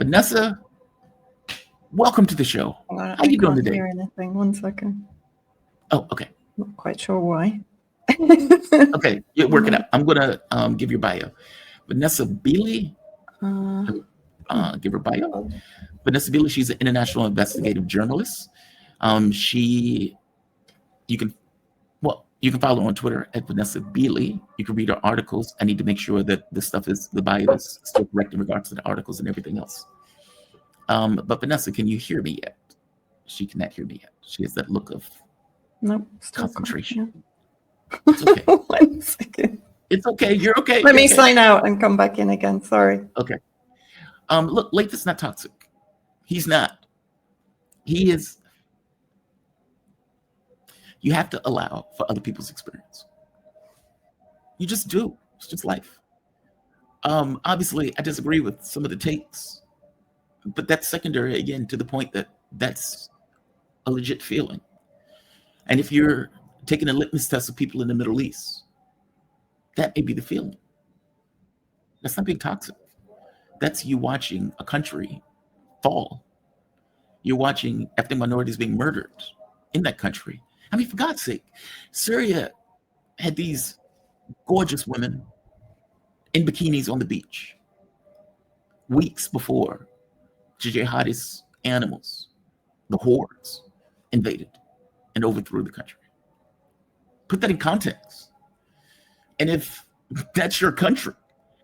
Vanessa, welcome to the show. How you doing today? I can't hear anything. 1 second. Oh, okay. Not quite sure why. Okay, you're working out. I'm gonna give your bio. Vanessa Beeley. Give her bio. Vanessa Beeley. She's an international investigative journalist. You can follow her on Twitter at Vanessa Beeley. You can read her articles. I need to make sure that the bio is still correct in regards to the articles and everything else. But Vanessa, can you hear me yet? She cannot hear me yet. She has that look of concentration. It's okay. 1 second. It's okay. You're okay. Let me sign out and come back in again. Sorry. Okay. Look, Lath is not toxic. He's not. He is. You have to allow for other people's experience. You just do. It's just life. Obviously, I disagree with some of the takes, but that's secondary again to the point that that's a legit feeling. And if you're taking a litmus test of people in the Middle East, that may be the feeling. That's not being toxic. That's you watching a country fall. You're watching ethnic minorities being murdered in that country. I mean, for God's sake, Syria had these gorgeous women in bikinis on the beach weeks before jihadist animals, the hordes, invaded and overthrew the country. Put that in context. And if that's your country,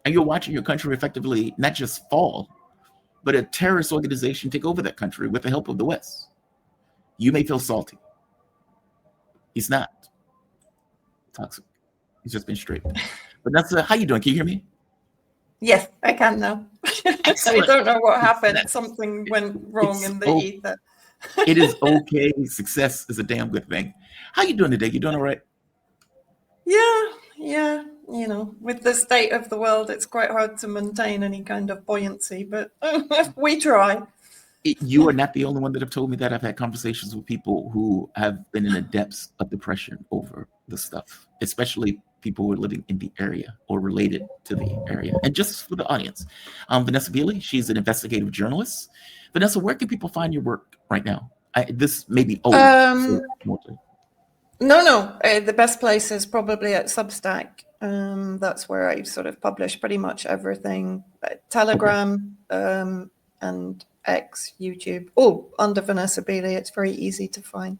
and you're watching your country effectively not just fall, but a terrorist organization take over that country with the help of the West, you may feel salty. He's not toxic. He's just been straight. But that's how you doing? Can you hear me? Yes, I can now. I don't know what happened. Something went wrong in the ether. It is okay. Success is a damn good thing. How you doing today? You doing all right? Yeah. You know, with the state of the world, it's quite hard to maintain any kind of buoyancy, but we try. You are not the only one that have told me that. I've had conversations with people who have been in the depths of depression over the stuff, especially people who are living in the area or related to the area. And just for the audience, Vanessa Beeley, she's an investigative journalist. Vanessa, where can people find your work right now? This may be old. No. The best place is probably at Substack. That's where I sort of publish pretty much everything. Telegram, and X, YouTube. Under Vanessa Beeley. It's very easy to find.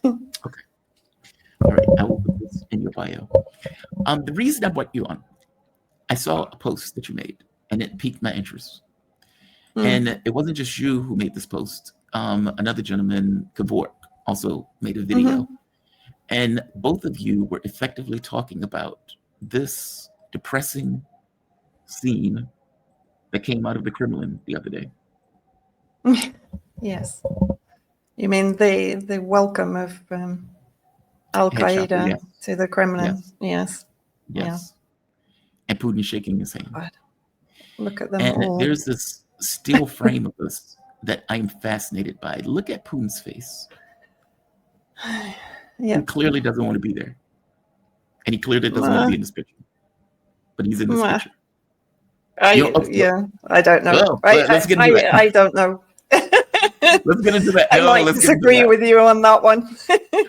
Okay. All right. I will put this in your bio. The reason I brought you on, I saw a post that you made, and it piqued my interest. And it wasn't just you who made this post. Another gentleman, Kavork, also made a video. And both of you were effectively talking about this depressing scene that came out of the Kremlin the other day. Yes. You mean the welcome of Al-Qaeda to the Kremlin? Yes. Yeah. And Putin shaking his hand. God. Look at them and all. There's this still frame of this that I'm fascinated by. Look at Putin's face. He clearly doesn't want to be there. And he clearly doesn't want to be in this picture. But he's in this picture. I don't know. Oh, let's get into that. I don't know. Let's get into that. I might disagree with you on that one.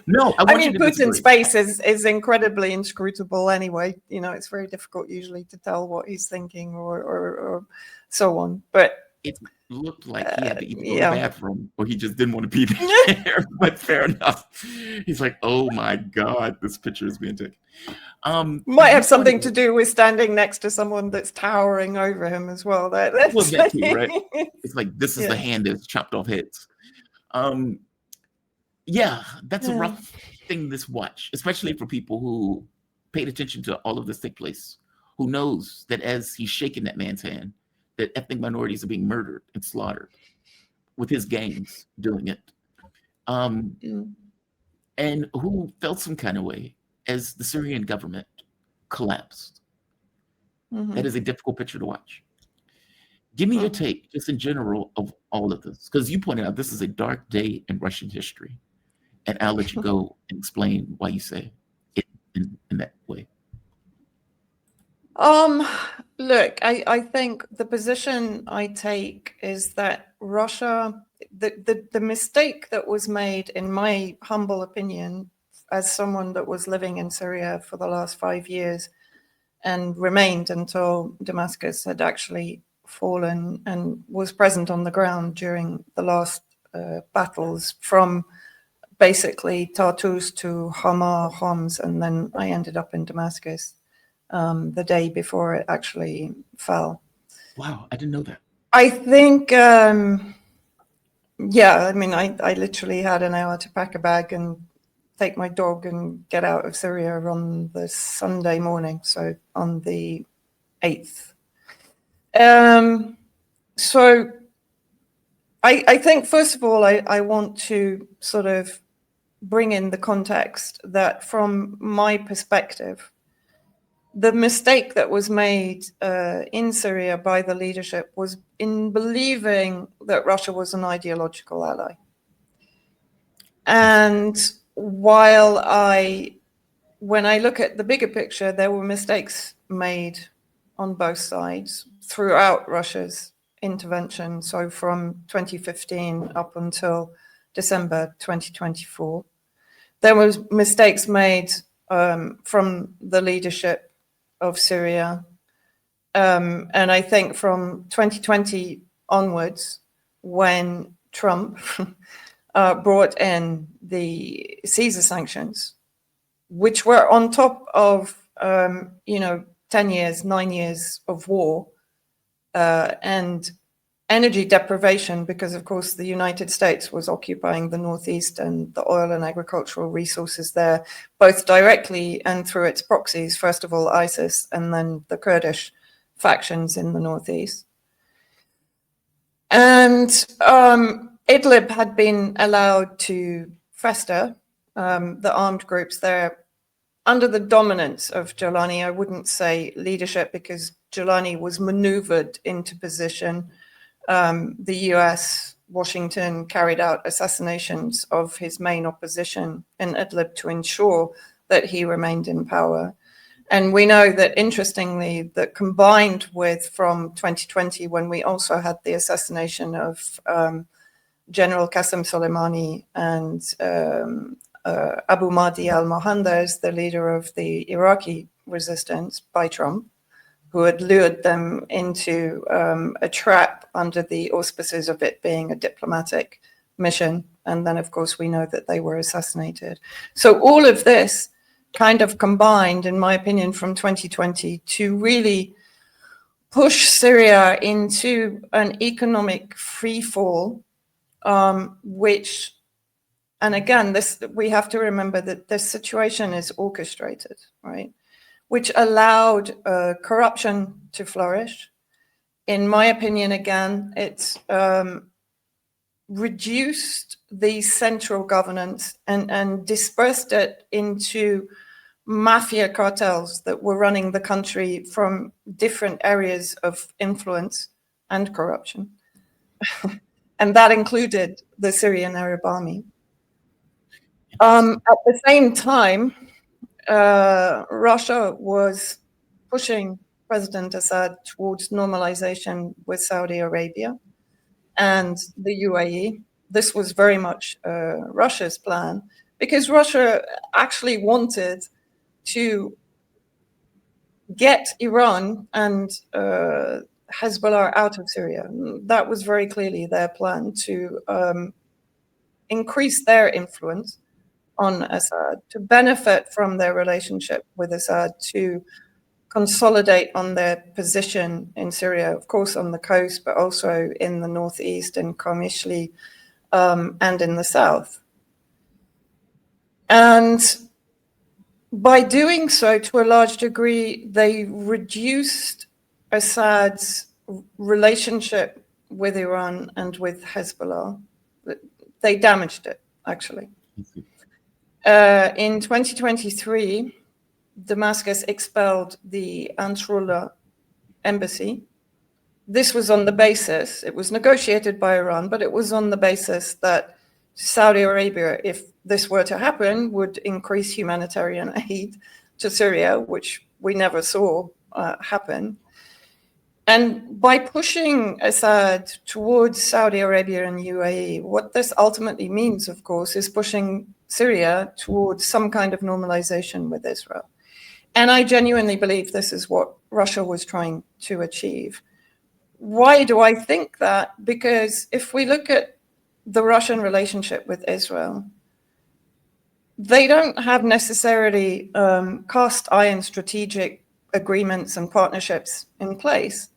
No, I mean, Putin's face is incredibly inscrutable anyway. You know, it's very difficult usually to tell what he's thinking or so on. But it looked like he had to either go to the bathroom or he just didn't want to be there. But fair enough. He's like, oh my God, this picture is being taken. Might have something to do with standing next to someone that's towering over him as well. That's that too, right? It's like this is the hand that's chopped off heads. That's a rough thing to watch, especially for people who paid attention to all of this take place, who knows that as he's shaking that man's hand, that ethnic minorities are being murdered and slaughtered with his gangs doing it. And who felt some kind of way as the Syrian government collapsed. That is a difficult picture to watch. Give me your take, just in general, of all of this. Because you pointed out this is a dark day in Russian history. And I'll let you go and explain why you say it in that way. Look, I think the position I take is that Russia, the mistake that was made, in my humble opinion, as someone that was living in Syria for the last 5 years and remained until Damascus had actually fallen and was present on the ground during the last battles, from basically Tartus to Hama, Homs, and then I ended up in Damascus the day before it actually fell. Wow, I didn't know that. I think, yeah, I mean, I literally had an hour to pack a bag and take my dog and get out of Syria on the Sunday morning, so on the 8th. So I think, first of all, I want to sort of bring in the context that, from my perspective, the mistake that was made in Syria by the leadership was in believing that Russia was an ideological ally. And while when I look at the bigger picture, there were mistakes made on both sides throughout Russia's intervention. So from 2015 up until December 2024, there was mistakes made from the leadership of Syria. And I think from 2020 onwards, when Trump brought in the Caesar sanctions, which were on top of, 10 years, 9 years of war and energy deprivation, because, of course, the United States was occupying the Northeast and the oil and agricultural resources there, both directly and through its proxies, first of all, ISIS, and then the Kurdish factions in the Northeast. And Idlib had been allowed to fester, the armed groups there, under the dominance of Jolani. I wouldn't say leadership, because Jolani was maneuvered into position. The US, Washington, carried out assassinations of his main opposition in Idlib to ensure that he remained in power. And we know that, interestingly, that combined with, from 2020, when we also had the assassination of General Qasem Soleimani and Abu Mahdi al-Mohandes, the leader of the Iraqi resistance, by Trump, who had lured them into a trap under the auspices of it being a diplomatic mission. And then, of course, we know that they were assassinated. So all of this kind of combined, in my opinion, from 2020 to really push Syria into an economic freefall, which, and again, this, we have to remember that this situation is orchestrated, right? Which allowed corruption to flourish. In my opinion, again, it's reduced the central governance and dispersed it into mafia cartels that were running the country from different areas of influence and corruption. And that included the Syrian Arab Army. At the same time, Russia was pushing President Assad towards normalization with Saudi Arabia and the UAE. This was very much Russia's plan, because Russia actually wanted to get Iran and Hezbollah out of Syria. That was very clearly their plan, to increase their influence on Assad, to benefit from their relationship with Assad, to consolidate on their position in Syria, of course, on the coast, but also in the northeast, in Qamishli, and in the south. And by doing so, to a large degree, they reduced Assad's relationship with Iran and with Hezbollah. They damaged it, actually. In 2023, Damascus expelled the Ansarullah embassy. This was on the basis, it was negotiated by Iran, but it was on the basis that Saudi Arabia, if this were to happen, would increase humanitarian aid to Syria, which we never saw happen. And by pushing Assad towards Saudi Arabia and UAE, what this ultimately means, of course, is pushing Syria towards some kind of normalization with Israel. And I genuinely believe this is what Russia was trying to achieve. Why do I think that? Because if we look at the Russian relationship with Israel, they don't have necessarily cast iron strategic agreements and partnerships in place,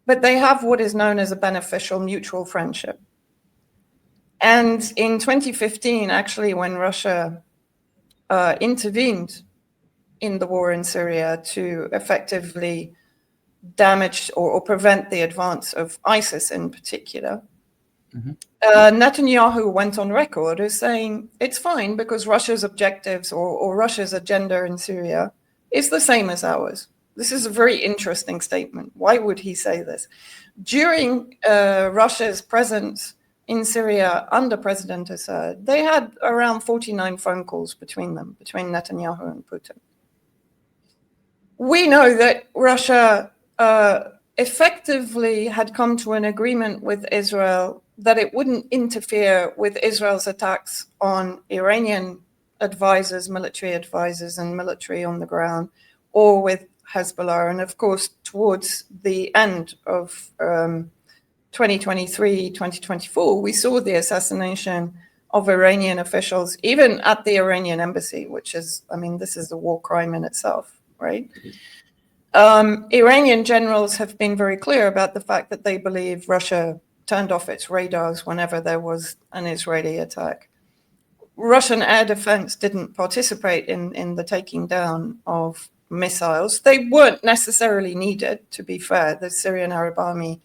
but they have what is known as a beneficial mutual friendship. And in 2015, actually, when Russia intervened in the war in Syria to effectively damage or prevent the advance of ISIS in particular, Netanyahu went on record as saying it's fine because Russia's objectives or Russia's agenda in Syria is the same as ours. This is a very interesting statement. Why would he say this? During Russia's presence in Syria under President Assad, they had around 49 phone calls between them, between Netanyahu and Putin. We know that Russia effectively had come to an agreement with Israel that it wouldn't interfere with Israel's attacks on Iranian advisors, military advisors, and military on the ground, or with Hezbollah. And of course, towards the end of 2023, 2024, we saw the assassination of Iranian officials, even at the Iranian embassy, which is, I mean, this is a war crime in itself, right? Iranian generals have been very clear about the fact that they believe Russia turned off its radars whenever there was an Israeli attack. Russian air defense didn't participate in the taking down of missiles. They weren't necessarily needed, to be fair. The Syrian Arab Army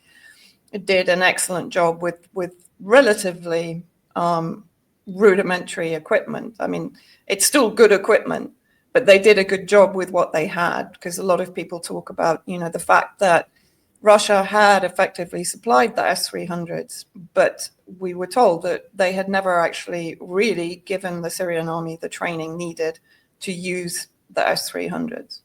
did an excellent job with relatively rudimentary equipment. I mean, it's still good equipment, but they did a good job with what they had, because a lot of people talk about, you know, the fact that Russia had effectively supplied the S-300s, but we were told that they had never actually really given the Syrian army the training needed to use the S-300s.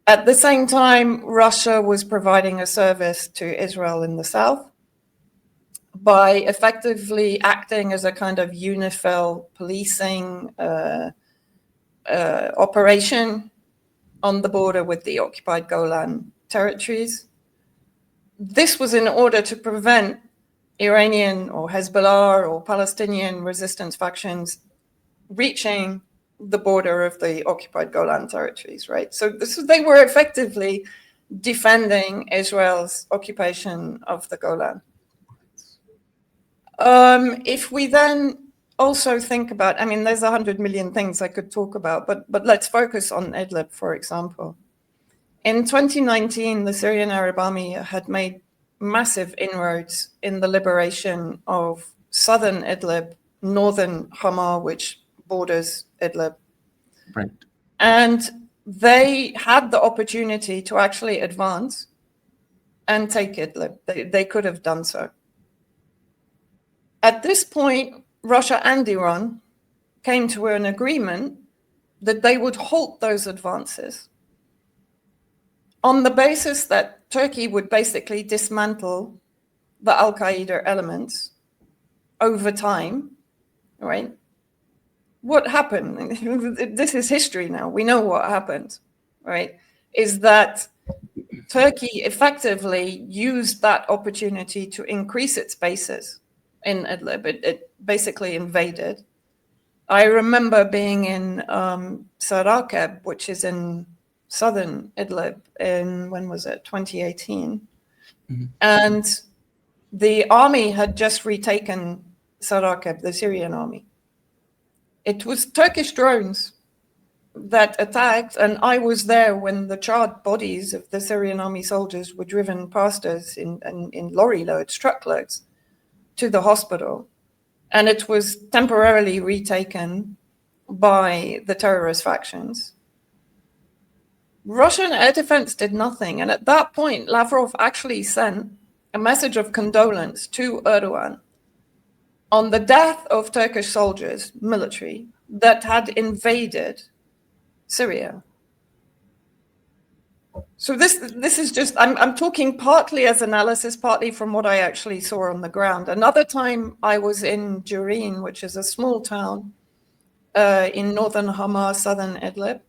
At the same time, Russia was providing a service to Israel in the south by effectively acting as a kind of UNIFIL policing operation on the border with the occupied Golan territories. This was in order to prevent Iranian or Hezbollah or Palestinian resistance factions reaching the border of the occupied Golan territories, right? So they were effectively defending Israel's occupation of the Golan. If we then also think about, I mean, there's 100 million things I could talk about, but let's focus on Idlib, for example. In 2019, the Syrian Arab Army had made massive inroads in the liberation of southern Idlib, northern Hama, which borders Idlib. Right. And they had the opportunity to actually advance and take Idlib. They could have done so. At this point, Russia and Iran came to an agreement that they would halt those advances on the basis that Turkey would basically dismantle the Al-Qaeda elements over time, right? What happened? This is history now. We know what happened, right? Is that Turkey effectively used that opportunity to increase its bases in Idlib. It basically invaded. I remember being in Sarakeb, which is in southern Idlib, in, when was it, 2018. Mm-hmm. And the army had just retaken Sarakeb, the Syrian army. It was Turkish drones that attacked, and I was there when the charred bodies of the Syrian army soldiers were driven past us in lorry loads, truckloads, to the hospital. And it was temporarily retaken by the terrorist factions. Russian air defense did nothing. And at that point, Lavrov actually sent a message of condolence to Erdogan on the death of Turkish soldiers, military, that had invaded Syria. So this is just, I'm talking partly as analysis, partly from what I actually saw on the ground. Another time I was in Jurin, which is a small town in northern Hama, southern Idlib.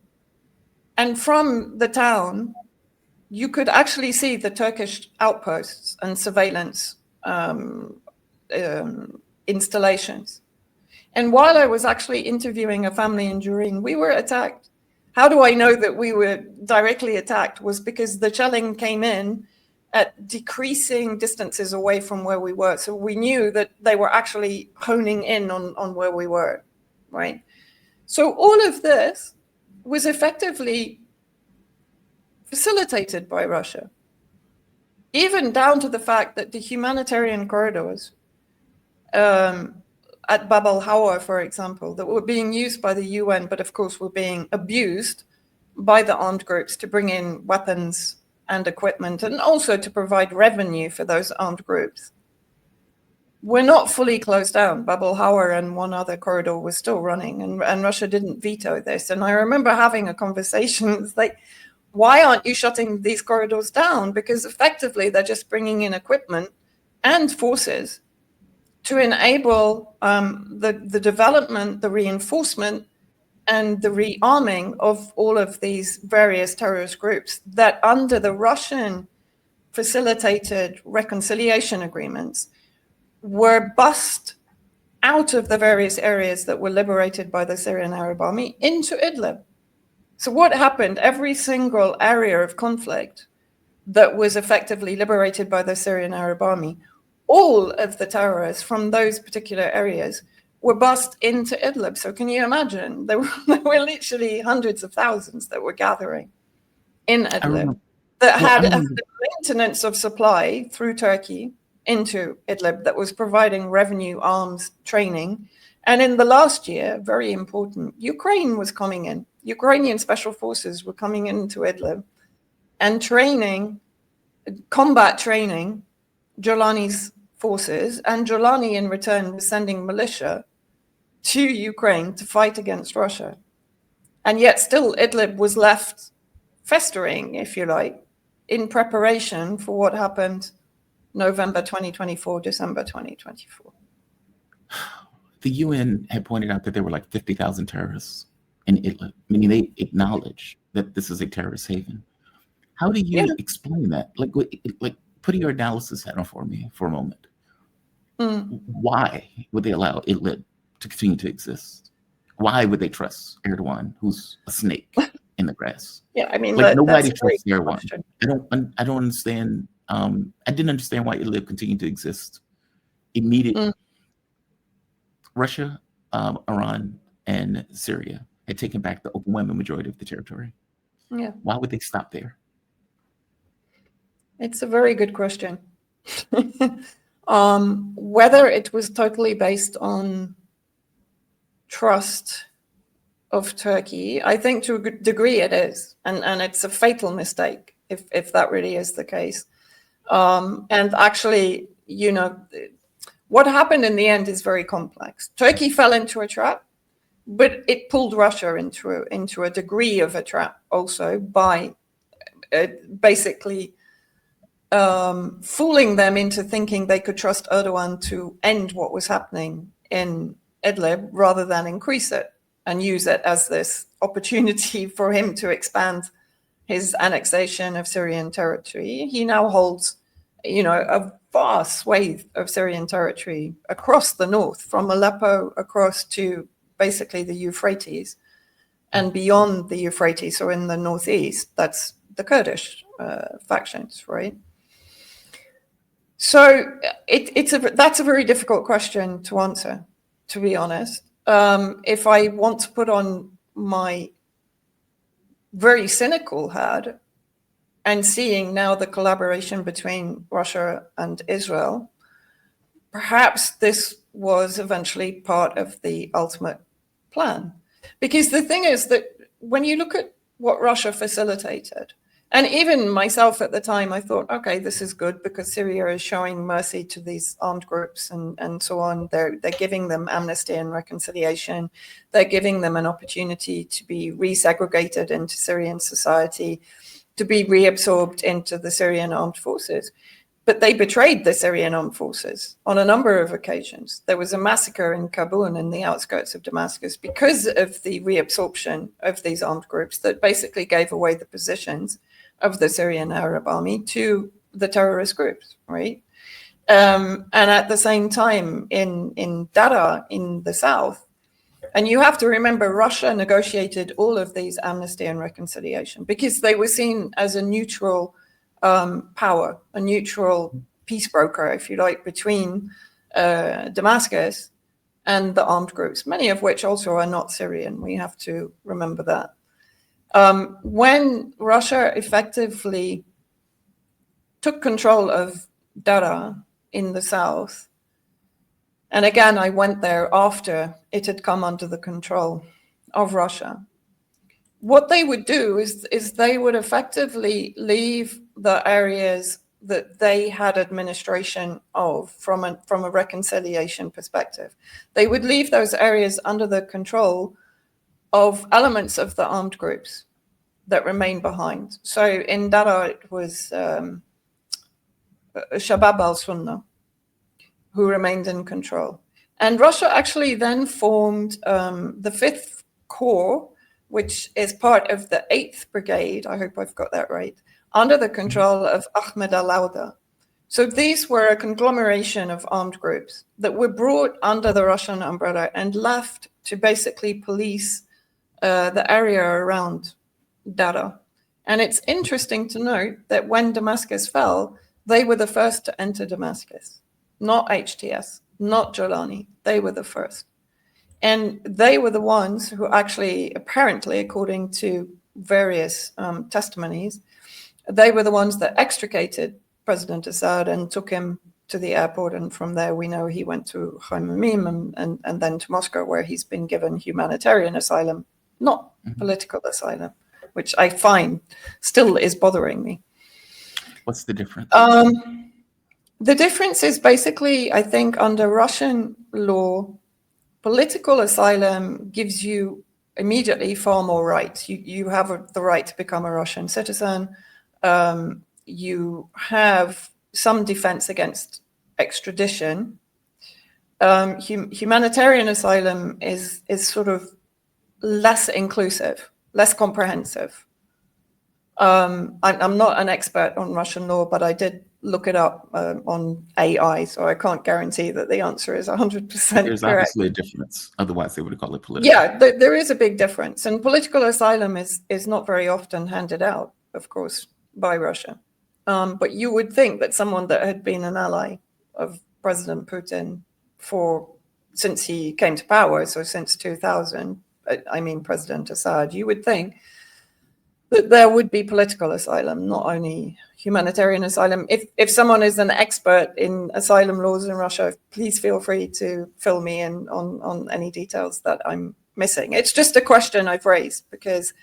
And from the town, you could actually see the Turkish outposts and surveillance installations. And while I was actually interviewing a family in Jurin, we were attacked. How do I know that we were directly attacked? Was because the shelling came in at decreasing distances away from where we were. So we knew that they were actually honing in on where we were, right? So all of this was effectively facilitated by Russia, even down to the fact that the humanitarian corridors at Bab al-Hawa, for example, that were being used by the UN, but of course were being abused by the armed groups to bring in weapons and equipment, and also to provide revenue for those armed groups, were not fully closed down. Bab al-Hawa and one other corridor was still running, and Russia didn't veto this. And I remember having a conversation, it's like, why aren't you shutting these corridors down? Because effectively they're just bringing in equipment and forces to enable the development, the reinforcement, and the rearming of all of these various terrorist groups that, under the Russian facilitated reconciliation agreements, were bussed out of the various areas that were liberated by the Syrian Arab Army into Idlib. So what happened? Every single area of conflict that was effectively liberated by the Syrian Arab Army, all of the terrorists from those particular areas were bussed into Idlib. So can you imagine? There were literally hundreds of thousands that were gathering in Idlib that had the maintenance of supply through Turkey into Idlib that was providing revenue, arms, training. And in the last year, very important, Ukraine was coming in. Ukrainian special forces were coming into Idlib and training, combat training, Jolani's forces, and Jolani in return was sending militia to Ukraine to fight against Russia. And yet still Idlib was left festering, if you like, in preparation for what happened November 2024, December 2024. The UN had pointed out that there were like 50,000 terrorists in Idlib, meaning they acknowledge that this is a terrorist haven. How do you explain that? Like put your analysis hat on for me for a moment. Why would they allow Idlib to continue to exist? Why would they trust Erdogan, who's a snake in the grass? Yeah, I mean, like nobody trusts Erdogan. I don't understand. I didn't understand why Idlib continued to exist. Immediately, Russia, Iran, and Syria had taken back the overwhelming majority of the territory. Yeah. Why would they stop there? It's a very good question. Whether it was totally based on trust of Turkey, I think to a good degree it is, and it's a fatal mistake if that really is the case. And actually, you know, what happened in the end is very complex. Turkey fell into a trap, but it pulled Russia into a degree of a trap also by basically fooling them into thinking they could trust Erdogan to end what was happening in Idlib rather than increase it and use it as this opportunity for him to expand his annexation of Syrian territory. He now holds, you know, a vast swathe of Syrian territory across the north, from Aleppo across to basically the Euphrates and beyond the Euphrates, so in the northeast, that's the Kurdish factions, right? So that's a very difficult question to answer, to be honest. If I want to put on my very cynical hat and seeing now the collaboration between Russia and Israel, perhaps this was eventually part of the ultimate plan. Because the thing is that when you look at what Russia facilitated, and even myself at the time, I thought, okay, this is good because Syria is showing mercy to these armed groups and so on. They're giving them amnesty and reconciliation. They're giving them an opportunity to be resegregated into Syrian society. to be reabsorbed into the Syrian armed forces. But they betrayed the Syrian armed forces on a number of occasions. There was a massacre in Kabul in the outskirts of Damascus because of the reabsorption of these armed groups that basically gave away the positions of the Syrian Arab army to the terrorist groups, right? And at the same time, in Dara, in the south, and you have to remember, Russia negotiated all of these amnesty and reconciliation because they were seen as a neutral power, a neutral peace broker, if you like, between Damascus and the armed groups, many of which also are not Syrian. We have to remember that. When Russia effectively took control of Dara in the south, and again, I went there after it had come under the control of Russia, what they would do is they would effectively leave the areas that they had administration of from a reconciliation perspective. They would leave those areas under the control of elements of the armed groups that remained behind. So in Dara, it was Shabab al-Sunnah who remained in control. And Russia actually then formed the 5th Corps, which is part of the 8th Brigade, I hope I've got that right, under the control of Ahmed al-Awda. So these were a conglomeration of armed groups that were brought under the Russian umbrella and left to basically police the area around Dara. And it's interesting to note that when Damascus fell, they were the first to enter Damascus, not HTS, not Jolani. They were the first. And they were the ones who actually, apparently, according to various testimonies, they were the ones that extricated President Assad and took him to the airport. And from there, we know he went to Khammim and then to Moscow, where he's been given humanitarian asylum, not political asylum, which I find still is bothering me. What's the difference? The difference is basically, I think, under Russian law, political asylum gives you immediately far more rights. You have the right to become a Russian citizen. You have some defense against extradition. Humanitarian asylum is sort of less inclusive, less comprehensive. I'm not an expert on Russian law, but I did look it up on AI, so I can't guarantee that the answer is 100% There's correct. obviously a difference. Otherwise, they would call it political. Yeah, there is a big difference. And political asylum is not very often handed out, of course, by Russia. But you would think that someone that had been an ally of President Putin since he came to power, so since 2000, I mean President Assad, you would think that there would be political asylum, not only humanitarian asylum. If someone is an expert in asylum laws in Russia, please feel free to fill me in on any details that I'm missing. It's just a question I've raised because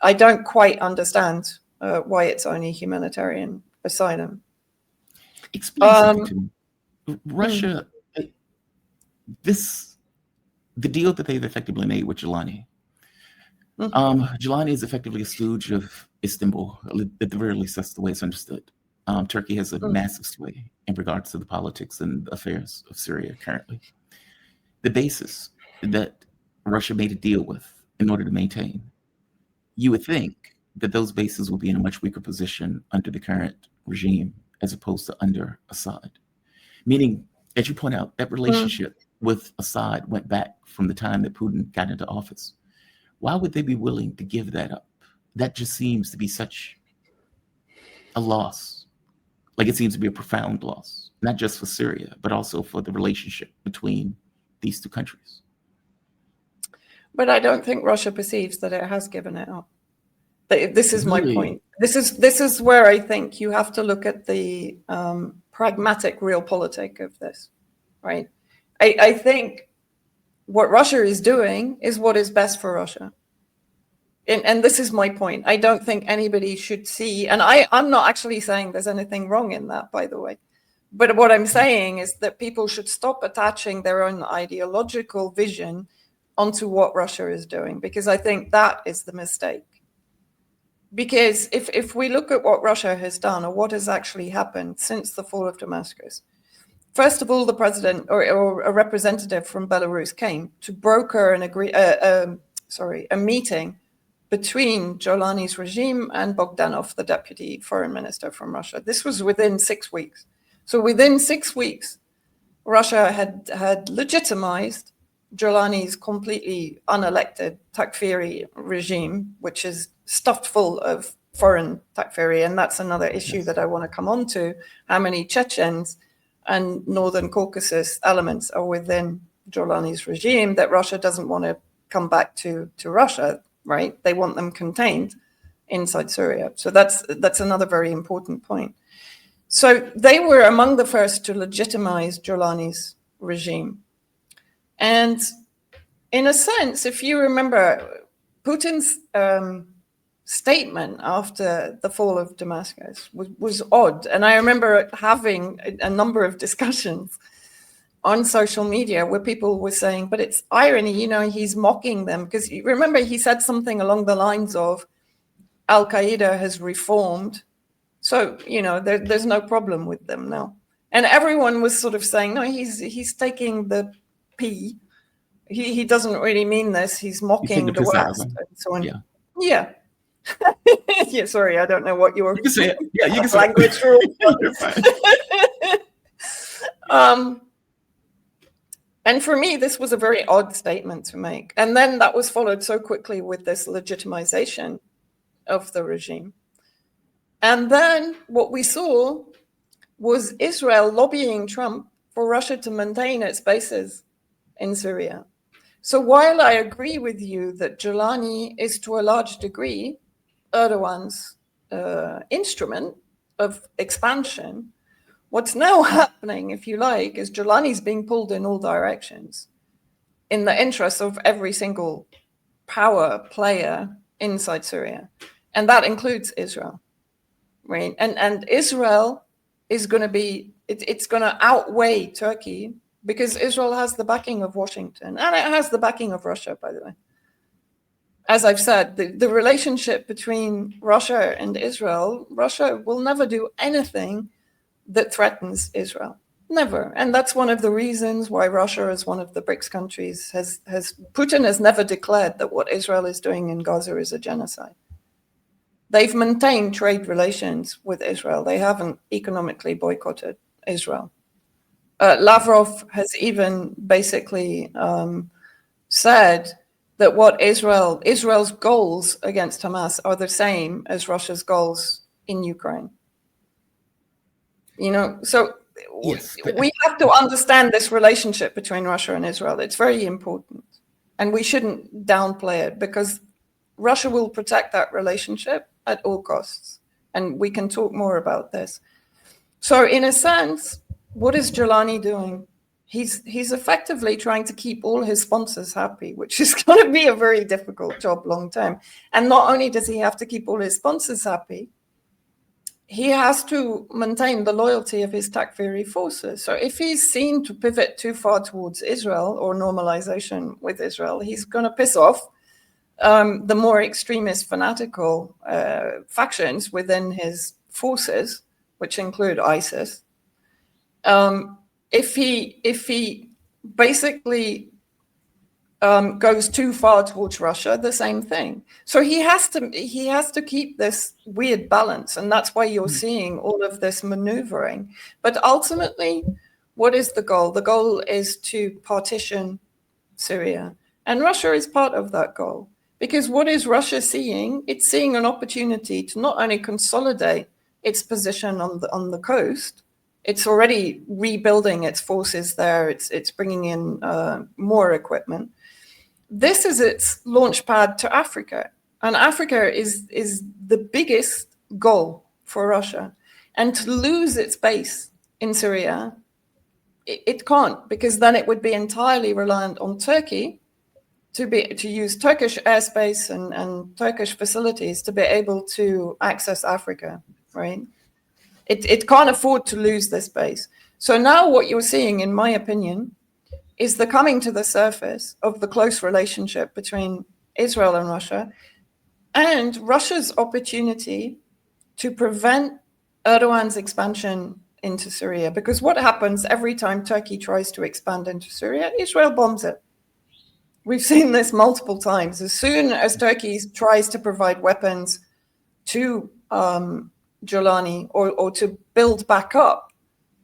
I don't quite understand why it's only humanitarian asylum. Explain something to me. Russia, the deal that they've effectively made with Jolani, Jolani is effectively a stooge of Istanbul. At the very least, that's the way it's understood. Turkey has a massive sway in regards to the politics and affairs of Syria currently. The basis that Russia made a deal with in order to maintain, you would think that those bases will be in a much weaker position under the current regime as opposed to under Assad. Meaning, as you point out, that relationship with Assad went back from the time that Putin got into office. Why would they be willing to give that up? That just seems to be such a loss. Like it seems to be a profound loss, not just for Syria, but also for the relationship between these two countries. But I don't think Russia perceives that it has given it up. This is my point. This is where I think you have to look at the pragmatic realpolitik of this, right? I think what Russia is doing is what is best for Russia. And this is my point. I don't think anybody should see, and I'm not actually saying there's anything wrong in that, by the way. But what I'm saying is that people should stop attaching their own ideological vision onto what Russia is doing, because I think that is the mistake. Because if we look at what Russia has done, or what has actually happened since the fall of Damascus, first of all, the president or a representative from Belarus came to broker a meeting between Jolani's regime and Bogdanov, the deputy foreign minister from Russia. This was within 6 weeks. So within 6 weeks, Russia had legitimized Jolani's completely unelected Takfiri regime, which is stuffed full of foreign Takfiri. And that's another issue that I want to come on to, how many Chechens and Northern Caucasus elements are within Jolani's regime that Russia doesn't want to come back to Russia, right? They want them contained inside Syria. So that's another very important point. So they were among the first to legitimize Jolani's regime. And in a sense, if you remember, Putin's statement after the fall of Damascus was odd. And I remember having a number of discussions on social media where people were saying, but it's irony, you know, he's mocking them. Because you remember he said something along the lines of, Al-Qaeda has reformed, so, you know, there's no problem with them now. And everyone was sort of saying, no, he's taking the P. He doesn't really mean this. He's mocking the West and so on. Yeah. Yeah, sorry, I don't know what your language rule. And for me, this was a very odd statement to make. And then that was followed so quickly with this legitimization of the regime. And then what we saw was Israel lobbying Trump for Russia to maintain its bases in Syria. So while I agree with you that Jolani is to a large degree Erdogan's instrument of expansion, what's now happening, if you like, is Jolani's being pulled in all directions in the interest of every single power player inside Syria. And that includes Israel, right? And Israel is going to be, it's going to outweigh Turkey because Israel has the backing of Washington and it has the backing of Russia, by the way. As I've said, the relationship between Russia and Israel, Russia will never do anything that threatens Israel. Never. And that's one of the reasons why Russia, as one of the BRICS countries, Putin has never declared that what Israel is doing in Gaza is a genocide. They've maintained trade relations with Israel. They haven't economically boycotted Israel. Lavrov has even basically said that what Israel's goals against Hamas are the same as Russia's goals in Ukraine. You know, so yes, we have to understand this relationship between Russia and Israel. It's very important. And we shouldn't downplay it because Russia will protect that relationship at all costs. And we can talk more about this. So in a sense, what is Jolani doing? He's effectively trying to keep all his sponsors happy, which is going to be a very difficult job long term. And not only does he have to keep all his sponsors happy, he has to maintain the loyalty of his Takfiri forces. So if he's seen to pivot too far towards Israel or normalization with Israel, he's going to piss off the more extremist fanatical factions within his forces, which include ISIS. If he basically goes too far towards Russia, the same thing. So he has to keep this weird balance, and that's why you're seeing all of this maneuvering. But ultimately, what is the goal? The goal is to partition Syria, and Russia is part of that goal. Because what is Russia seeing? It's seeing an opportunity to not only consolidate its position on the coast. It's already rebuilding its forces there. It's bringing in more equipment. This is its launch pad to Africa. And Africa is the biggest goal for Russia. And to lose its base in Syria, it can't, because then it would be entirely reliant on Turkey to use Turkish airspace and Turkish facilities to be able to access Africa, right? It can't afford to lose this base. So now what you're seeing, in my opinion, is the coming to the surface of the close relationship between Israel and Russia. and Russia's opportunity to prevent Erdogan's expansion into Syria. Because what happens every time Turkey tries to expand into Syria? Israel bombs it. We've seen this multiple times. As soon as Turkey tries to provide weapons to Jolani or to build back up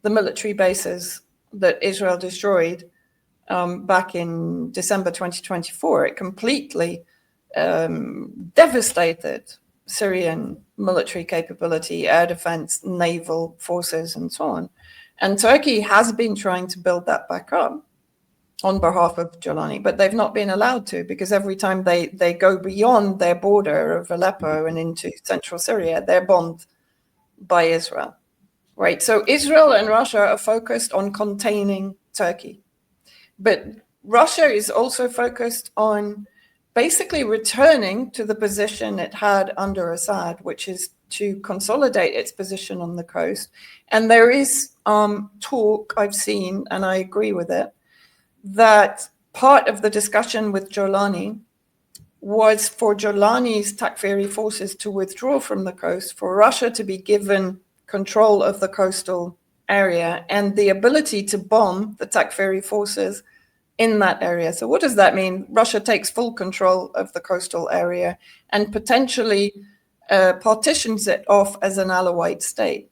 the military bases that Israel destroyed back in December 2024, it completely devastated Syrian military capability, air defense, naval forces, and so on. And Turkey has been trying to build that back up on behalf of Jolani, but they've not been allowed to, because every time they go beyond their border of Aleppo and into central Syria, they're bombed by Israel, right? So Israel and Russia are focused on containing Turkey. But Russia is also focused on basically returning to the position it had under Assad, which is to consolidate its position on the coast. And there is talk I've seen, and I agree with it, that part of the discussion with Jolani was for Jolani's Takfiri forces to withdraw from the coast, for Russia to be given control of the coastal area and the ability to bomb the Takfiri forces in that area. So what does that mean? Russia takes full control of the coastal area and potentially partitions it off as an Alawite state.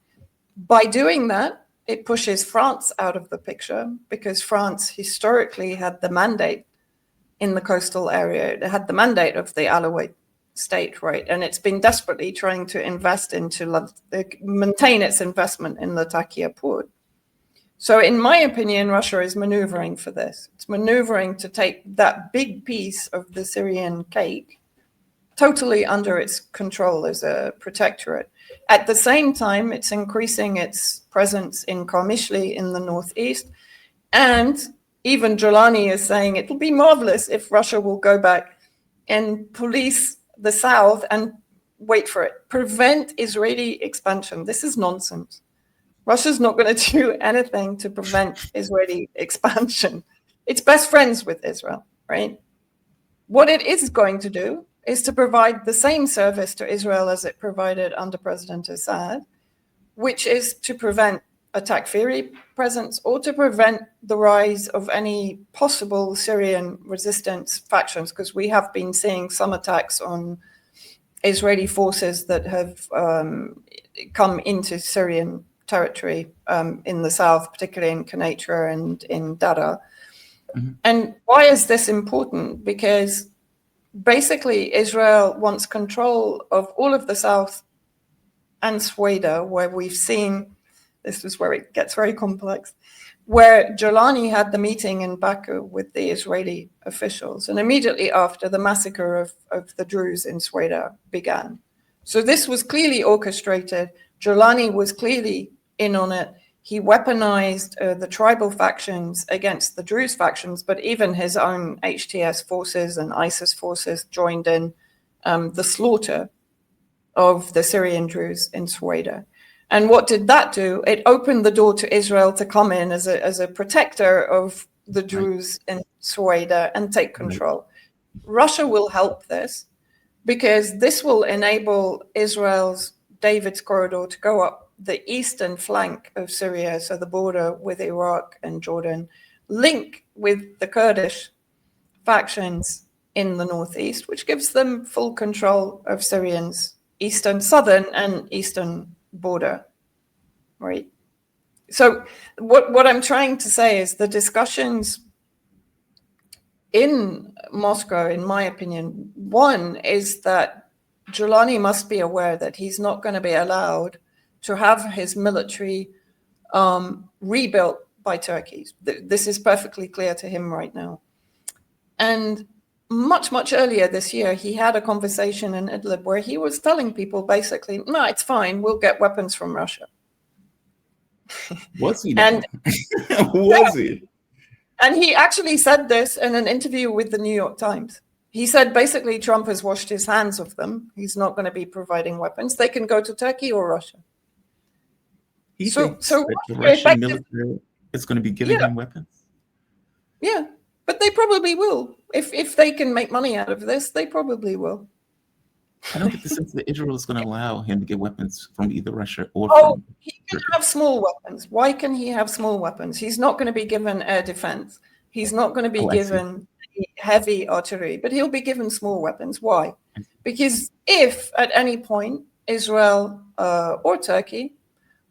By doing that, it pushes France out of the picture, because France historically had the mandate in the coastal area. It had the mandate of the Alawite state, right? And it's been desperately trying to invest maintain its investment in Latakia port. So in my opinion, Russia is maneuvering for this. It's maneuvering to take that big piece of the Syrian cake totally under its control as a protectorate. At the same time, it's increasing its presence in Qarmishli in the northeast. And even Jolani is saying it'll be marvelous if Russia will go back and police the south and wait for it, prevent Israeli expansion. This is nonsense. Russia's not going to do anything to prevent Israeli expansion. It's best friends with Israel, right? What it is going to do is to provide the same service to Israel as it provided under President Assad, which is to prevent a Takfiri presence or to prevent the rise of any possible Syrian resistance factions, because we have been seeing some attacks on Israeli forces that have come into Syrian territory in the south, particularly in Quneitra and in Dara. Mm-hmm. And why is this important? Because basically Israel wants control of all of the south and Sweda, where we've seen, this is where it gets very complex, where Jolani had the meeting in Baku with the Israeli officials, and immediately after, the massacre of the Druze in Sweda began. So this was clearly orchestrated. Jolani was clearly in on it. He weaponized the tribal factions against the Druze factions, but even his own HTS forces and ISIS forces joined in the slaughter of the Syrian Druze in Sweda. And what did that do? It opened the door to Israel to come in as a protector of the Druze in Sweda and take control. Russia will help this, because this will enable Israel's David's corridor to go up the eastern flank of Syria, so the border with Iraq and Jordan, link with the Kurdish factions in the northeast, which gives them full control of Syrians' southern and eastern border, right? So what I'm trying to say is the discussions in Moscow, in my opinion, one is that Jolani must be aware that he's not going to be allowed to have his military rebuilt by Turkey. This is perfectly clear to him right now. And much, much earlier this year, he had a conversation in Idlib where he was telling people basically, no, it's fine, we'll get weapons from Russia. Was he? And was he? And he actually said this in an interview with the New York Times. He said basically Trump has washed his hands of them. He's not going to be providing weapons. They can go to Turkey or Russia. He thinks that the Russian military is going to be giving him weapons? Yeah, but they probably will. If they can make money out of this, they probably will. I don't get the sense that Israel is going to allow him to get weapons from either Russia or Oh, from he can Turkey. have small weapons. Why can he have small weapons? He's not going to be given air defense. He's not going to be Oh, I see. given heavy artillery, but he'll be given small weapons. Why? Because if at any point Israel or Turkey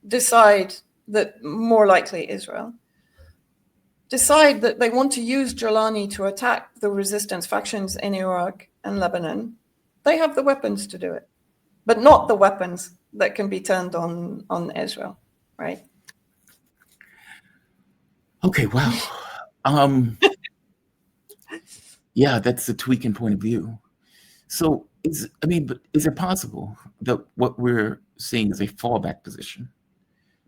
decide that, more likely Israel, decide that they want to use Jolani to attack the resistance factions in Iraq and Lebanon, they have the weapons to do it, but not the weapons that can be turned on Israel, right? Okay, wow. Yeah, that's a tweaking point of view. So, but is it possible that what we're seeing is a fallback position?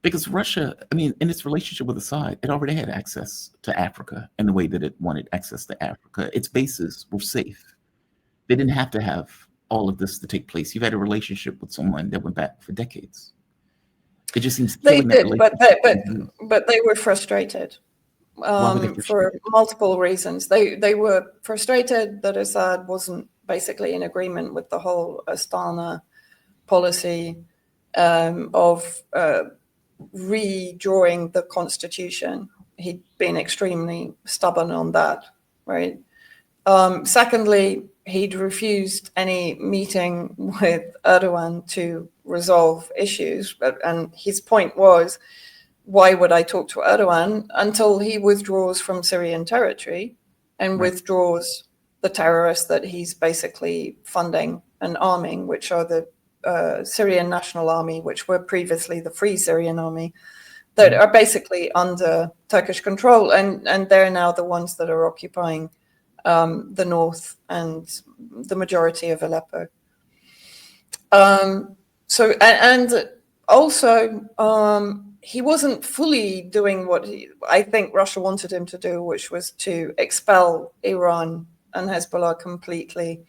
Because Russia, in its relationship with Assad, it already had access to Africa in the way that it wanted access to Africa. Its bases were safe. They didn't have to have all of this to take place. You've had a relationship with someone that went back for decades. It just seems They killing that did, relationship. but they were frustrated Why were they for frustrated? multiple reasons. They were frustrated that Assad wasn't basically in agreement with the whole Astana policy of redrawing the constitution. He'd been extremely stubborn on that, right? Secondly, he'd refused any meeting with Erdogan to resolve issues. And his point was, why would I talk to Erdogan until he withdraws from Syrian territory and withdraws the terrorists that he's basically funding and arming, which are the Syrian National Army, which were previously the Free Syrian Army, that are basically under Turkish control. And they're now the ones that are occupying the north and the majority of Aleppo. He wasn't fully doing what I think Russia wanted him to do, which was to expel Iran and Hezbollah completely.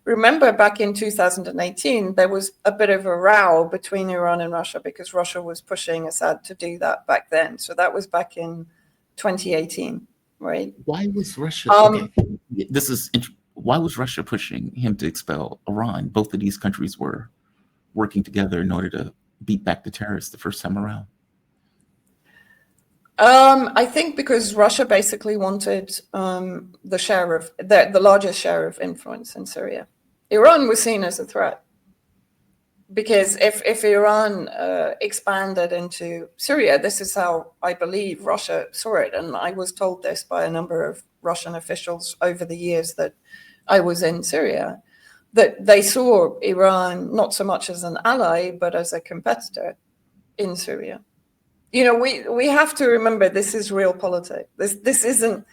Remember, back in 2018, there was a bit of a row between Iran and Russia because Russia was pushing Assad to do that back then. So that was back in 2018, right? Why was Russia? Why was Russia pushing him to expel Iran? Both of these countries were working together in order to beat back the terrorists the first time around. I think because Russia basically wanted the share of the largest share of influence in Syria. Iran was seen as a threat because if Iran expanded into Syria, this is how I believe Russia saw it, and I was told this by a number of Russian officials over the years that I was in Syria, that they saw Iran not so much as an ally but as a competitor in Syria. We have to remember this is real politics. This isn't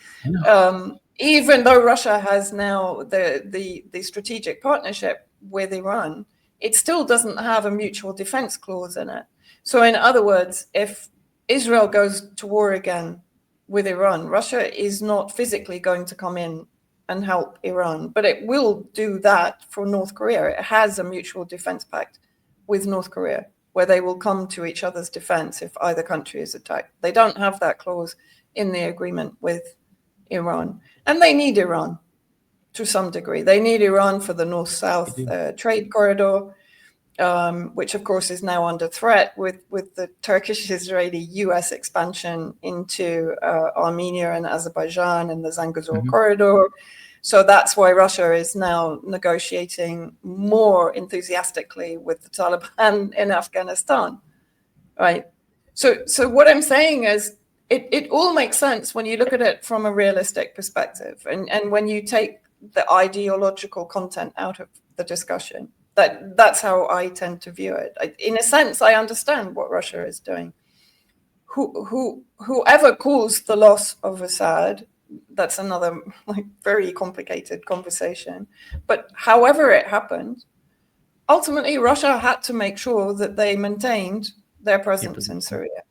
even though Russia has now the strategic partnership with Iran, it still doesn't have a mutual defense clause in it. So in other words, if Israel goes to war again with Iran, Russia is not physically going to come in and help Iran, but it will do that for North Korea. It has a mutual defense pact with North Korea, where they will come to each other's defense if either country is attacked. They don't have that clause in the agreement with Iran. And they need Iran to some degree. They need Iran for the North-South trade corridor, which of course is now under threat with the Turkish-Israeli-US expansion into Armenia and Azerbaijan and the Zangezur corridor. So that's why Russia is now negotiating more enthusiastically with the Taliban in Afghanistan, right? So what I'm saying is it all makes sense when you look at it from a realistic perspective, and when you take the ideological content out of the discussion. That's how I tend to view it. In a sense, I understand what Russia is doing. Whoever caused the loss of Assad, that's another very complicated conversation. But however it happened, ultimately Russia had to make sure that they maintained their presence in Syria.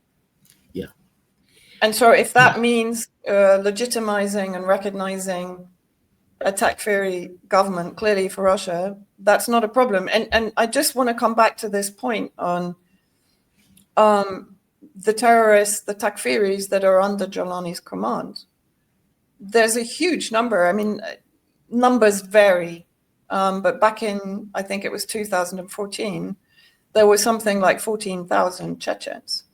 Yeah. And so if that means legitimizing and recognizing a Takfiri government, clearly for Russia, that's not a problem. And I just want to come back to this point on the terrorists, the Takfiris that are under Jolani's command. There's a huge number. I mean, numbers vary But back in, I think it was 2014, there was something like 14,000 Chechens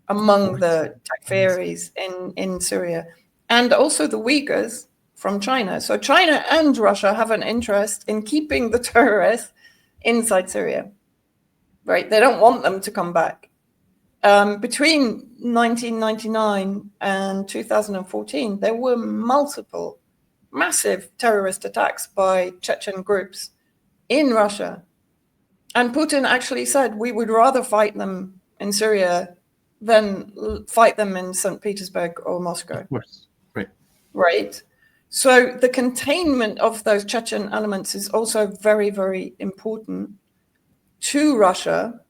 among the Takfiris in Syria, and also the Uyghurs from China. So China and Russia have an interest in keeping the terrorists inside Syria, right? They don't want them to come back. Between 1999 and 2014, there were multiple massive terrorist attacks by Chechen groups in Russia. And Putin actually said, we would rather fight them in Syria than fight them in St. Petersburg or Moscow. Of course, right. Right. So the containment of those Chechen elements is also very, very important to Russia.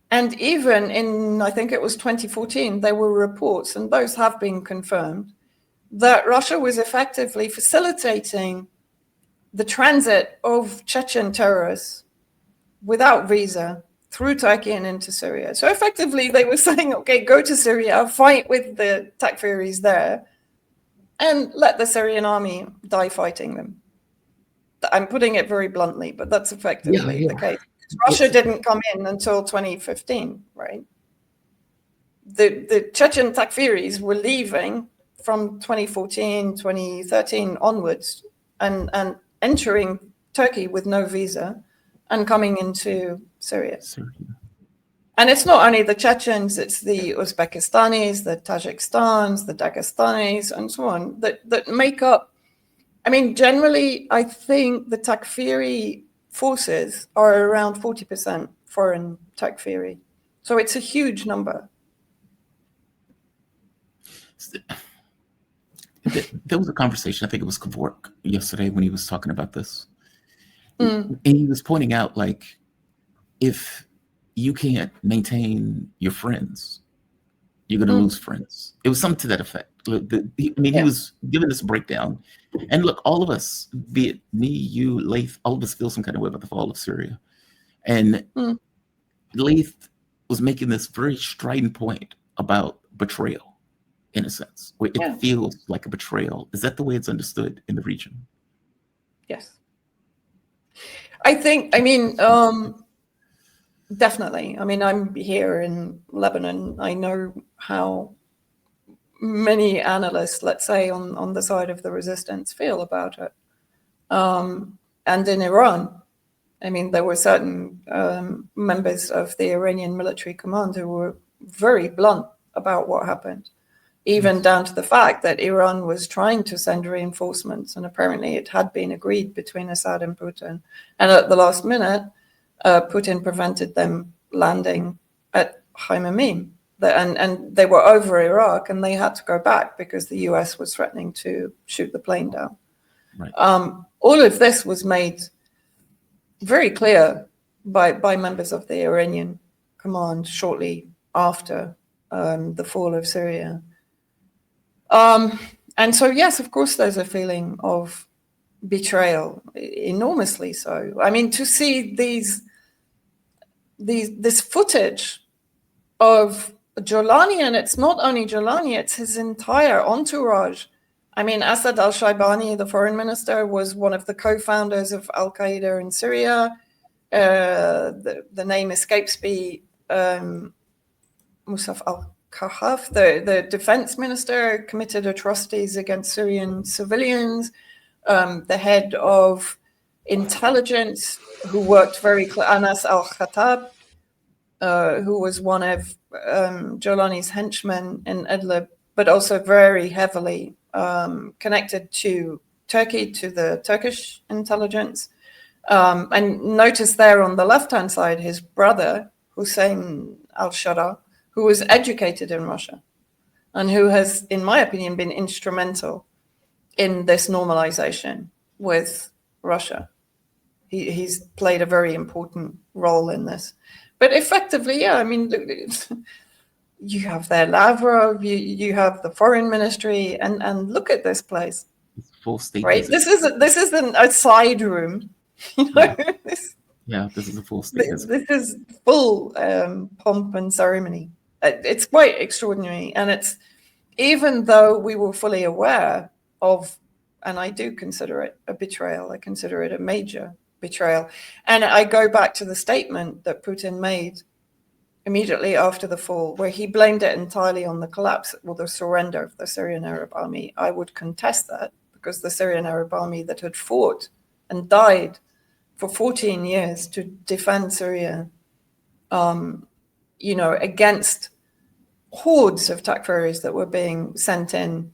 And even in, I think it was 2014, there were reports, and those have been confirmed, that Russia was effectively facilitating the transit of Chechen terrorists without visa through Turkey and into Syria. So effectively, they were saying, okay, go to Syria, fight with the Takfiris there, and let the Syrian army die fighting them. I'm putting it very bluntly, but that's effectively the case. Russia didn't come in until 2015, right? The Chechen Takfiris were leaving from 2014, 2013 onwards and entering Turkey with no visa and coming into Syria. And it's not only the Chechens, it's the Uzbekistanis, the Tajikistanis, the Dagestanis, and so on that make up. I mean, generally, I think the Takfiri forces are around 40% foreign Takfiri. So it's a huge number. There was a conversation, I think it was Kevork yesterday when he was talking about this. And he was pointing out, like, if you can't maintain your friends, you're going to lose friends. It was something to that effect. He was giving this breakdown. And look, all of us, be it me, you, Laith, all of us feel some kind of way about the fall of Syria. And Laith was making this very strident point about betrayal, in a sense, where it feels like a betrayal. Is that the way it's understood in the region? Yes. Definitely. I mean, I'm here in Lebanon. I know how many analysts, let's say, on the side of the resistance feel about it. And in Iran, I mean, there were certain members of the Iranian military command who were very blunt about what happened, even down to the fact that Iran was trying to send reinforcements, and apparently it had been agreed between Assad and Putin. And at the last minute, Putin prevented them landing at Haimamim. And they were over Iraq, and they had to go back because the US was threatening to shoot the plane down. Right. All of this was made very clear by members of the Iranian command shortly after the fall of Syria. And so, yes, of course, there's a feeling of betrayal, enormously so. I mean, to see this footage of Jolani, and it's not only Jolani, it's his entire entourage. I mean, Asad al-Shaibani, the foreign minister, was one of the co-founders of Al-Qaeda in Syria. The name escapes me. Musaf al-Kahaf, the defense minister, committed atrocities against Syrian civilians. The head of intelligence, who worked very closely, Anas al-Khattab, who was one of Jolani's henchmen in Idlib, but also very heavily connected to Turkey, to the Turkish intelligence. And notice there on the left-hand side, his brother, Hussein al-Shara, who was educated in Russia and who has, in my opinion, been instrumental in this normalization with Russia. He's played a very important role in this. But effectively, yeah, I mean, you have there Lavrov, you have the foreign ministry, and look at this place. It's full state. Right? This is a side room. You know? This is a full state. This is full pomp and ceremony. It's quite extraordinary. And it's, even though we were fully aware of and I do consider it a betrayal. I consider it a major betrayal. And I go back to the statement that Putin made immediately after the fall, where he blamed it entirely on the collapse or the surrender of the Syrian Arab army. I would contest that, because the Syrian Arab army that had fought and died for 14 years to defend Syria, against hordes of Takfiris that were being sent in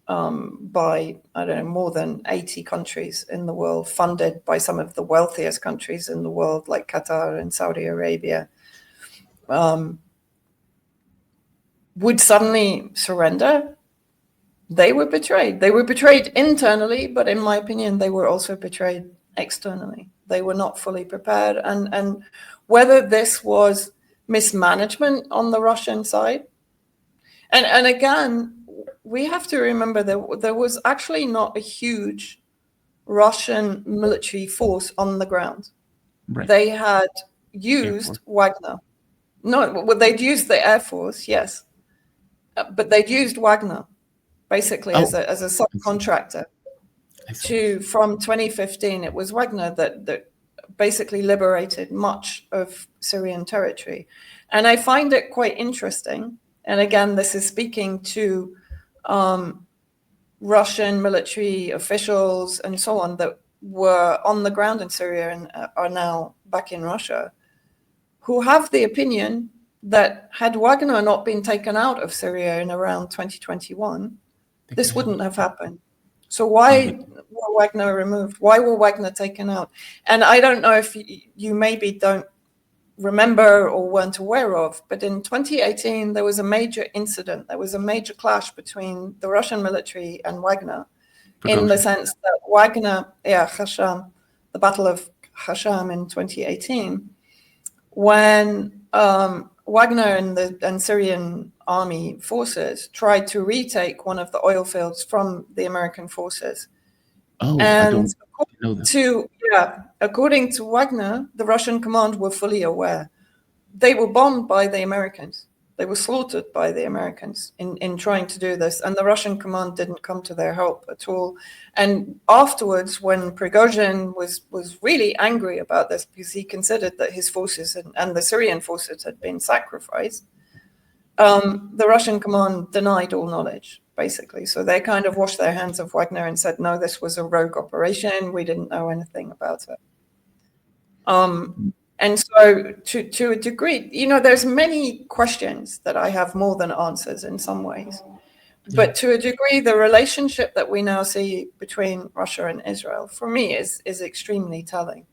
by, I don't know, more than 80 countries in the world, funded by some of the wealthiest countries in the world, like Qatar and Saudi Arabia, would suddenly surrender. They were betrayed. They were betrayed internally, but in my opinion, they were also betrayed externally. They were not fully prepared. And whether this was mismanagement on the Russian side, and again, we have to remember that there was actually not a huge Russian military force on the ground. Right. They had used Wagner. No, well, they'd used the Air Force, yes. But they'd used Wagner basically as a subcontractor. From 2015, it was Wagner that basically liberated much of Syrian territory. And I find it quite interesting. And again, this is speaking to Russian military officials and so on that were on the ground in Syria and are now back in Russia, who have the opinion that had Wagner not been taken out of Syria in around 2021, this wouldn't have happened. So why were Wagner removed? Why were Wagner taken out? And I don't know if you maybe don't remember or weren't aware of, but in 2018, there was a major incident. There was a major clash between the Russian military and Wagner, in the sense that Wagner, Hasham, the Battle of Hasham in 2018, when Wagner and Syrian army forces tried to retake one of the oil fields from the American forces. Oh, and I don't know that. According to Wagner, the Russian command were fully aware. They were bombed by the Americans. They were slaughtered by the Americans in trying to do this. And the Russian command didn't come to their help at all. And afterwards, when Prigozhin was really angry about this, because he considered that his forces and the Syrian forces had been sacrificed, the Russian command denied all knowledge, basically. So they kind of washed their hands of Wagner and said, no, this was a rogue operation. We didn't know anything about it. And so to a degree, there's many questions that I have more than answers in some ways. But to a degree, the relationship that we now see between Russia and Israel, for me, is extremely telling.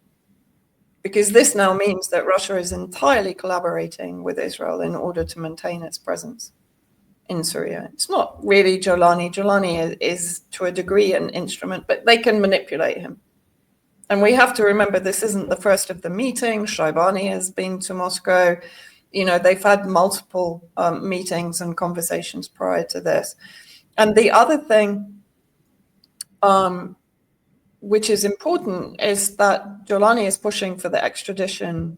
Because this now means that Russia is entirely collaborating with Israel in order to maintain its presence in Syria. It's not really Jolani. Jolani is to a degree an instrument, but they can manipulate him. And we have to remember this isn't the first of the meetings. Shaibani has been to Moscow. They've had multiple meetings and conversations prior to this. And the other thing, which is important, is that Jolani is pushing for the extradition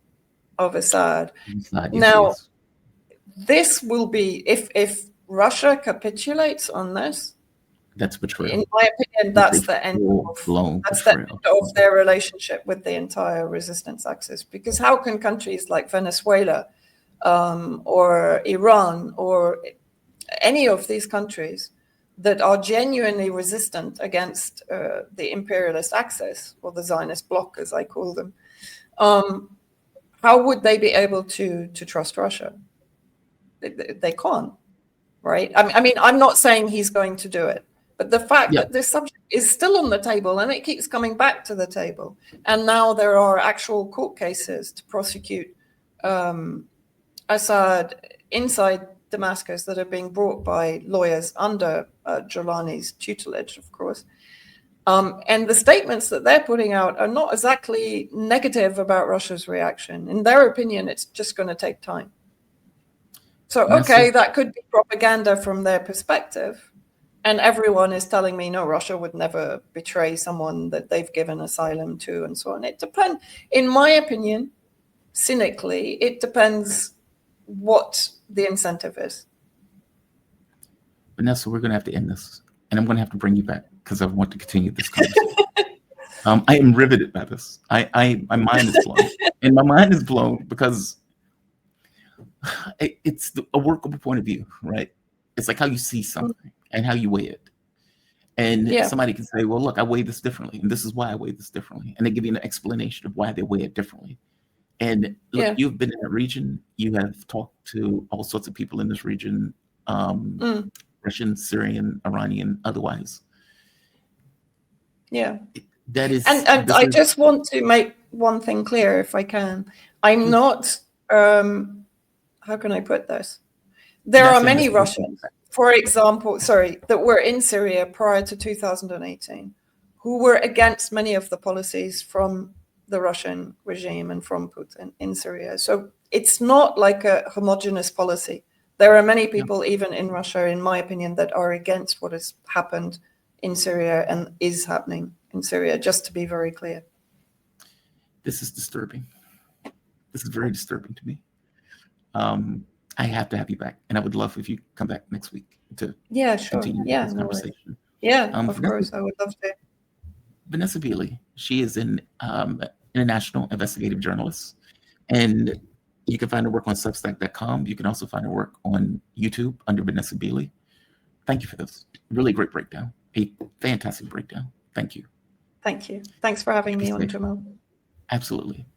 of Assad. Now, this will be, if Russia capitulates on this, that's betrayal. In my opinion, that's the end of their relationship with the entire resistance axis. Because how can countries like Venezuela or Iran or any of these countries that are genuinely resistant against the imperialist axis, or the Zionist bloc, as I call them, how would they be able to trust Russia? They can't, right? I mean, I'm not saying he's going to do it. But the fact that this subject is still on the table, and it keeps coming back to the table, and now there are actual court cases to prosecute Assad inside Damascus that are being brought by lawyers under Jolani's tutelage, of course. And the statements that they're putting out are not exactly negative about Russia's reaction. In their opinion, it's just going to take time. So, okay, that could be propaganda from their perspective. And everyone is telling me, no, Russia would never betray someone that they've given asylum to, and so on. It depends. In my opinion, cynically, it depends what the incentive is. Vanessa, we're going to have to end this. and I'm going to have to bring you back because I want to continue this conversation. I am riveted by this. My mind is blown, and my mind is blown because it's a workable point of view, right? It's like how you see something and how you weigh it. And somebody can say, well, look, I weigh this differently, and this is why I weigh this differently. And they give you an explanation of why they weigh it differently. And look, you've been in that region. You have talked to all sorts of people in this region, Russian, Syrian, Iranian, otherwise. Yeah. That is. And I just want to make one thing clear, if I can. I'm not, how can I put this? There are many Russians, for example, that were in Syria prior to 2018, who were against many of the policies from the Russian regime and from Putin in Syria. So it's not like a homogenous policy. There are many people, even in Russia, in my opinion, that are against what has happened in Syria and is happening in Syria, just to be very clear. This is disturbing. This is very disturbing to me. I have to have you back, and I would love if you come back next week to continue this conversation. Of course, I would love to. Vanessa Beeley, she is an international investigative journalist, and you can find her work on Substack.com. You can also find her work on YouTube under Vanessa Beeley. Thank you for this. Really great breakdown. A fantastic breakdown. Thank you. Thank you. Thanks for having me on, Jamal. Absolutely.